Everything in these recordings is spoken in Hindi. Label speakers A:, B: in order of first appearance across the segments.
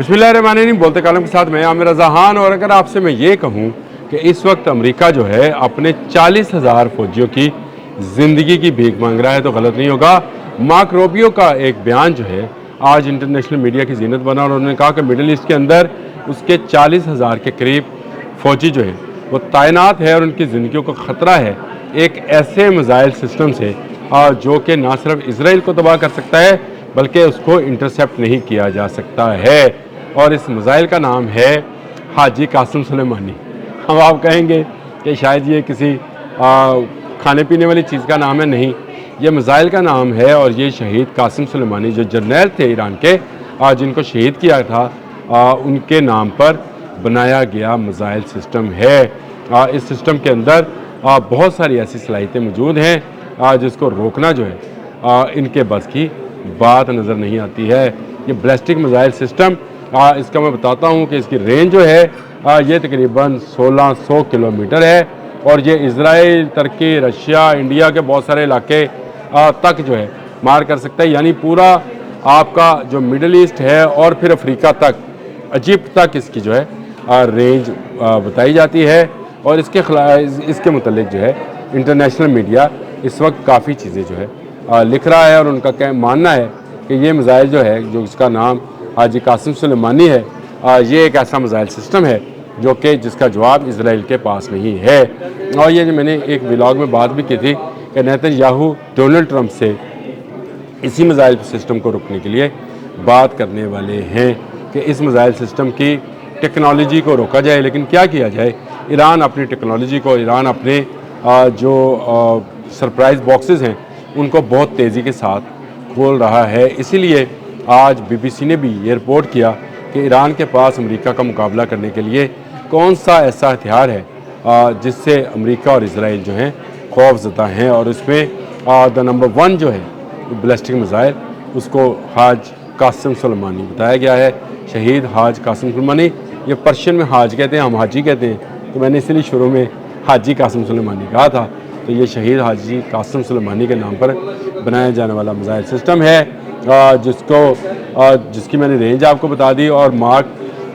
A: बिस्मिल्लाहिर्रहमानिर्रहीम। बोलते कालम के साथ मैं आमिर रज़ा खान। और अगर आपसे मैं ये कहूँ कि इस वक्त अमेरिका जो है अपने 40,000 फौजियों की ज़िंदगी की भीख मांग रहा है तो गलत नहीं होगा। मार्क रोबियो का एक बयान जो है आज इंटरनेशनल मीडिया की जीनत बना और उन्होंने कहा कि मिडल ईस्ट के अंदर उसके 40,000 के करीब फ़ौजी जो है वो तैनात है और उनकी ज़िंदगियों को ख़तरा है एक ऐसे मिज़ाइल सिस्टम से जो कि ना सिर्फ इसराइल को तबाह कर सकता है बल्कि उसको इंटरसेप्ट नहीं किया जा सकता है। और इस मिज़ाइल का नाम है हाजी कासिम सुलेमानी। अब आप कहेंगे कि शायद ये किसी खाने पीने वाली चीज़ का नाम है। नहीं, ये मिज़ाइल का नाम है और ये शहीद कासिम सुलेमानी जो जर्नैल थे ईरान के जिनको शहीद किया था उनके नाम पर बनाया गया मिज़ाइल सिस्टम है। इस सिस्टम के अंदर बहुत सारी ऐसी सलाहियतें मौजूद हैं जिसको रोकना जो है इनके बस की बात नज़र नहीं आती है। ये बैलिस्टिक मिज़ाइल सिस्टम इसका मैं बताता हूँ कि इसकी रेंज जो है ये तकरीबन 1600 किलोमीटर है और ये इजराइल, तुर्की, रशिया, इंडिया के बहुत सारे इलाके तक जो है मार कर सकता है। यानी पूरा आपका जो मिडल ईस्ट है और फिर अफ्रीका तक, इजिप्ट तक इसकी जो है रेंज बताई जाती है। और इसके मुतल्लिक जो है इंटरनेशनल मीडिया इस वक्त काफ़ी चीज़ें जो है लिख रहा है और उनका मानना है कि ये मिज़ाइल जो है जो इसका नाम हाजी कासिम सुलेमानी है ये एक ऐसा मिज़ाइल सिस्टम है जो कि जिसका जवाब इसराइल के पास नहीं है। और ये जो मैंने एक व्लॉग में बात भी की थी कि नेतन्याहू डोनाल्ड ट्रंप से इसी मिज़ाइल सिस्टम को रोकने के लिए बात करने वाले हैं कि इस मिज़ाइल सिस्टम की टेक्नोलॉजी को रोका जाए। लेकिन क्या किया जाए, ईरान अपनी टेक्नोलॉजी को, ईरान अपने जो सरप्राइज़ बॉक्सेस हैं उनको बहुत तेज़ी के साथ खोल रहा है। इसीलिए आज BBC ने भी ये रिपोर्ट किया कि ईरान के पास अमेरिका का मुकाबला करने के लिए कौन सा ऐसा हथियार है जिससे अमेरिका और इसराइल जो हैं खौफज़दा हैं। और उसमें द नंबर 1 जो है बैलिस्टिक मिज़ाइल उसको हाज कासिम सुलेमानी बताया गया है। शहीद हाज कासिम सुलेमानी, ये पर्शियन में हाज कहते हैं, हम हाजी कहते हैं, तो मैंने इसलिए शुरू में हाजी कासिम सुलेमानी कहा था। तो ये शहीद हाजी कासिम सुलेमानी के नाम पर बनाया जाने वाला मिज़ाइल सिस्टम है जिसकी मैंने रेंज आपको बता दी और मार्क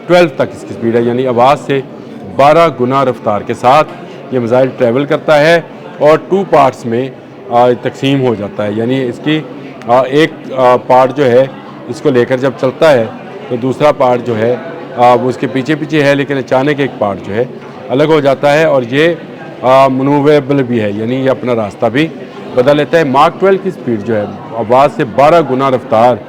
A: 12 तक इसकी स्पीड है। यानी आवाज़ से 12 गुना रफ्तार के साथ ये मिज़ाइल ट्रैवल करता है और 2 पार्ट्स में तकसीम हो जाता है। यानी इसकी एक पार्ट जो है इसको लेकर जब चलता है तो दूसरा पार्ट जो है वो उसके पीछे पीछे है, लेकिन अचानक एक पार्ट जो है अलग हो जाता है और ये मनूवेबल भी है, यानी ये अपना रास्ता भी बदल लेता है। मार्क 12 की स्पीड जो है आवाज़ से 12 गुना रफ्तार,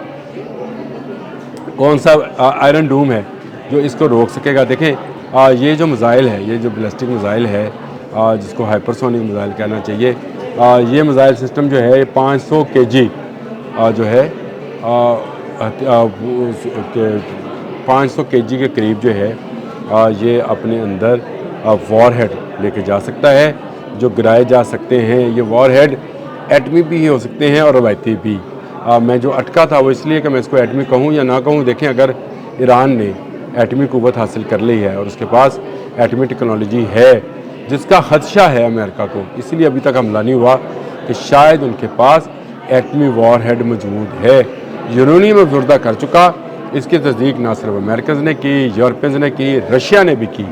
A: कौन सा आयरन डूम है जो इसको रोक सकेगा। देखें ये जो मिज़ाइल है, ये जो बैलिस्टिक मिज़ाइल है जिसको हाइपरसोनिक मिज़ाइल कहना चाहिए, ये मिज़ाइल सिस्टम जो है 500 kg जो है 500 kg के करीब जो है ये अपने अंदर वॉरहेड लेके जा सकता है जो गिराए जा सकते हैं। ये वॉरहेड एटमी भी हो सकते हैं और रवायती भी। मैं जो अटका था वो इसलिए कि मैं इसको एटमी कहूँ या ना कहूँ। देखें, अगर ईरान ने एटमी क़ुव्वत हासिल कर ली है और उसके पास एटमी टेक्नोलॉजी है जिसका खदशा है अमेरिका को, इसलिए अभी तक हमला नहीं हुआ कि शायद उनके पास एटमी वॉरहेड मौजूद है। यूरेनियम अफज़ुर्दा कर चुका, इसकी तस्दीक ना सिर्फ अमेरिकन ने की, यूरोपियंस ने की, रशिया ने भी की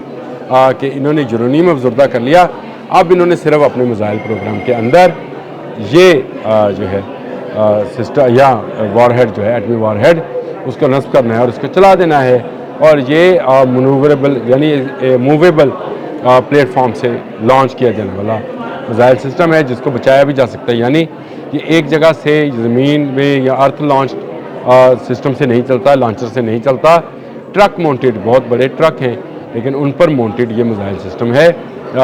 A: कि इन्होंने यूरेनियम अफज़ुर्दा कर लिया। अब इन्होंने सिर्फ अपने मिज़ाइल प्रोग्राम के अंदर ये जो है सिस्टम या वॉरहेड जो है एटमी वॉरहेड उसको नस्ब करना है और उसको चला देना है। और ये मनूवरेबल यानी मूवेबल प्लेटफॉर्म से लॉन्च किया जाने वाला मिज़ाइल सिस्टम है जिसको बचाया भी जा सकता है। यानी ये एक जगह से ज़मीन में या अर्थ लॉन्च सिस्टम से नहीं चलता, लॉन्चर से नहीं चलता। ट्रक माउंटेड, बहुत बड़े ट्रक हैं लेकिन उन पर माउंटेड ये मिज़ाइल सिस्टम है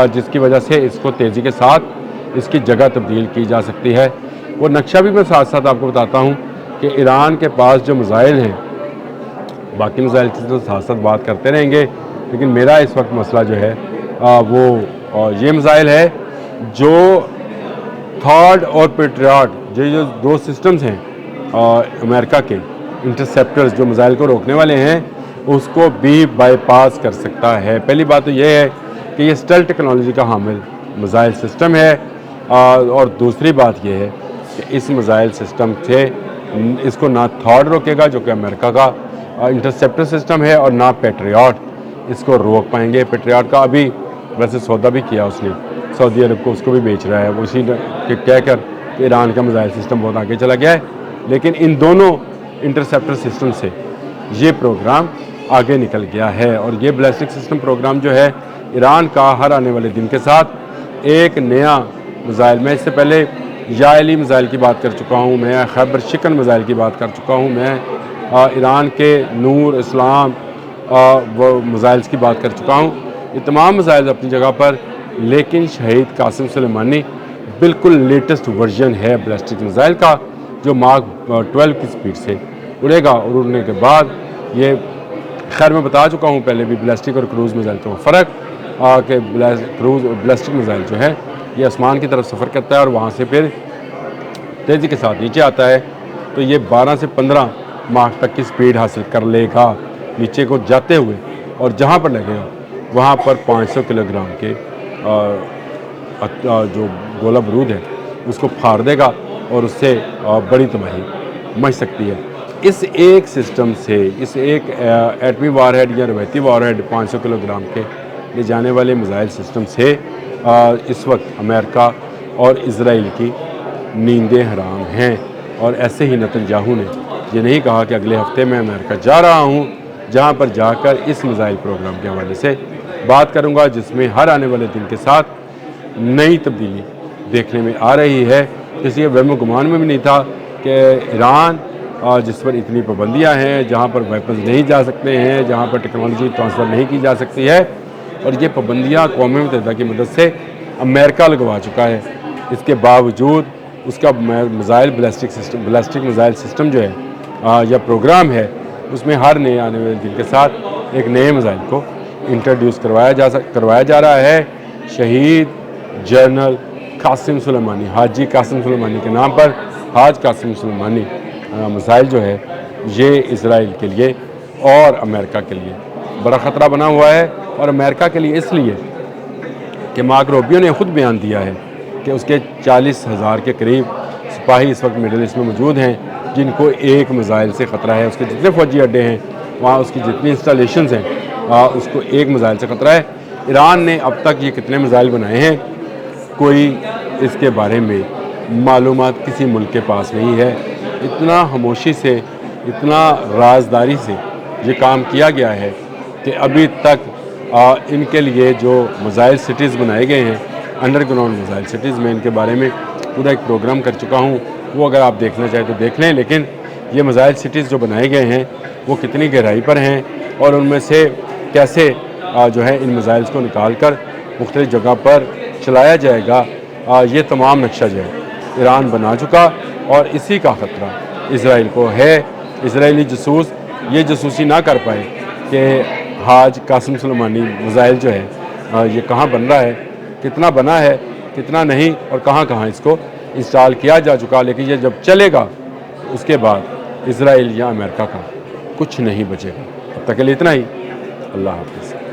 A: जिसकी वजह से इसको तेज़ी के साथ इसकी जगह तब्दील की जा सकती है। वो नक्शा भी मैं साथ साथ आपको बताता हूँ कि ईरान के पास जो मिज़ाइल हैं, बाकी मिज़ाइल की तो साथ साथ बात करते रहेंगे, लेकिन मेरा इस वक्त मसला जो है वो ये मिज़ाइल है जो थॉड और पेट्रियट, ये जो 2 सिस्टम्स हैं अमेरिका के इंटरसेप्टर्स जो मिज़ाइल को रोकने वाले हैं, उसको भी बाईपास कर सकता है। पहली बात तो ये है कि ये स्टेल्थ टेक्नोलॉजी का हामिल मिज़ाइल सिस्टम है और दूसरी बात ये है कि इस मिज़ाइल सिस्टम से इसको ना थॉड रोकेगा जो कि अमेरिका का इंटरसेप्टर सिस्टम है और ना पेट्रियाट इसको रोक पाएंगे। पेट्रियाट का अभी वैसे सौदा भी किया उसने, सऊदी अरब को, उसको भी बेच रहा है वो, इसी कहकर कि ईरान का मिसाइल सिस्टम बहुत आगे चला गया है। लेकिन इन दोनों इंटरसेप्टर सिस्टम से ये प्रोग्राम आगे निकल गया है। और ये बैलिस्टिक सिस्टम प्रोग्राम जो है ईरान का हर आने वाले दिन के साथ एक नया मिसाइल, मैं इससे पहले याली मिसाइल की बात कर चुका हूँ, मैं खैबर शिकन मिसाइल की बात कर चुका हूँ, मैं ईरान के नूर इस्लाम वो मिसाइल्स की बात कर चुका हूँ। ये तमाम मिसाइल अपनी जगह पर, लेकिन शहीद कासिम सुलेमानी बिल्कुल लेटेस्ट वर्जन है बैलिस्टिक मिसाइल का, जो मार्क 12 की स्पीड से उड़ेगा। और उड़ने के बाद ये, खैर मैं बता चुका हूँ पहले भी, बैलिस्टिक और क्रूज़ मिसाइल का फ़र्क कि बैलिस्टिक मिसाइल जो है ये आसमान की तरफ सफ़र करता है और वहाँ से फिर तेज़ी के साथ नीचे आता है, तो ये 12 से 15 मार्क तक की स्पीड हासिल कर लेगा नीचे को जाते हुए, और जहाँ पर लगेगा वहाँ पर 500 किलोग्राम के जो गोला बारूद है उसको फाड़ देगा और उससे बड़ी तबाही मच सकती है। इस एक सिस्टम से, इस एक एटमी वारहेड या रवैती वारहेड 500 किलोग्राम के ले जाने वाले मिसाइल सिस्टम से इस वक्त अमेरिका और इजराइल की नींदें हराम हैं। और ऐसे ही नेतन्याहू ने ये नहीं कहा कि अगले हफ्ते मैं अमेरिका जा रहा हूँ, जहाँ पर जाकर इस मिसाइल प्रोग्राम के हवाले से बात करूँगा, जिसमें हर आने वाले दिन के साथ नई तब्दीली देखने में आ रही है। किसी के वहम गुमान में भी नहीं था कि ईरान जिस पर इतनी पाबंदियाँ हैं, जहाँ पर वेपन्स नहीं जा सकते हैं, जहाँ पर टेक्नोलॉजी ट्रांसफ़र नहीं की जा सकती है, और ये पाबंदियाँ अक़वाम मुत्तहिदा की मदद से अमेरिका लगवा चुका है, इसके बावजूद उसका मिसाइल बैलिस्टिक मिसाइल सिस्टम जो है या प्रोग्राम है, उसमें हर नए आने वाले दिन के साथ एक नए मिसाइल को इंट्रोड्यूस करवाया जा रहा है। शहीद जनरल कासिम सुलेमानी, हाजी कासिम सुलेमानी के नाम पर हाज कासिम सुलेमानी मिसाइल जो है ये इसराइल के लिए और अमेरिका के लिए बड़ा ख़तरा बना हुआ है। और अमेरिका के लिए इसलिए कि मार्क रूबियो ने ख़ुद बयान दिया है कि उसके 40,000 के करीब सिपाही इस वक्त मिडल ईस्ट में मौजूद हैं, जिनको एक मिसाइल से ख़तरा है। उसके जितने फ़ौजी अड्डे हैं, वहाँ उसकी जितनी इंस्टॉलेशंस हैं, उसको एक मिसाइल से ख़तरा है। ईरान ने अब तक ये कितने मिसाइल बनाए हैं, कोई इसके बारे में मालूमात किसी मुल्क के पास नहीं है। इतना खामोशी से, इतना राजदारी से ये काम किया गया है कि अभी तक इनके लिए जो मिसाइल सिटीज़ बनाए गए हैं, अंडरग्राउंड मिसाइल सिटीज़, में इनके बारे में पूरा एक प्रोग्राम कर चुका हूँ, वो अगर आप देखना चाहें तो देख लें। लेकिन ये मिसाइल सिटीज़ जो बनाए गए हैं वो कितनी गहराई पर हैं और उनमें से कैसे जो है इन मिसाइल्स को निकाल कर मुख्तलिफ़ जगह पर चलाया जाएगा, ये तमाम नक्शा जो है ईरान बना चुका। और इसी का ख़तरा इसराइल को है। इसराइली जसूस ये जसूसी ना कर पाए कि हाज कासिम सुलेमानी मिसाइल जो है ये कहाँ बन रहा है, कितना बना है, कितना नहीं, और कहाँ कहाँ इसको इंस्टॉल किया जा चुका। लेकिन ये जब चलेगा उसके बाद इसराइल या अमेरिका का कुछ नहीं बचेगा। अब तक के लिए इतना ही। अल्लाह हाफ़िज़।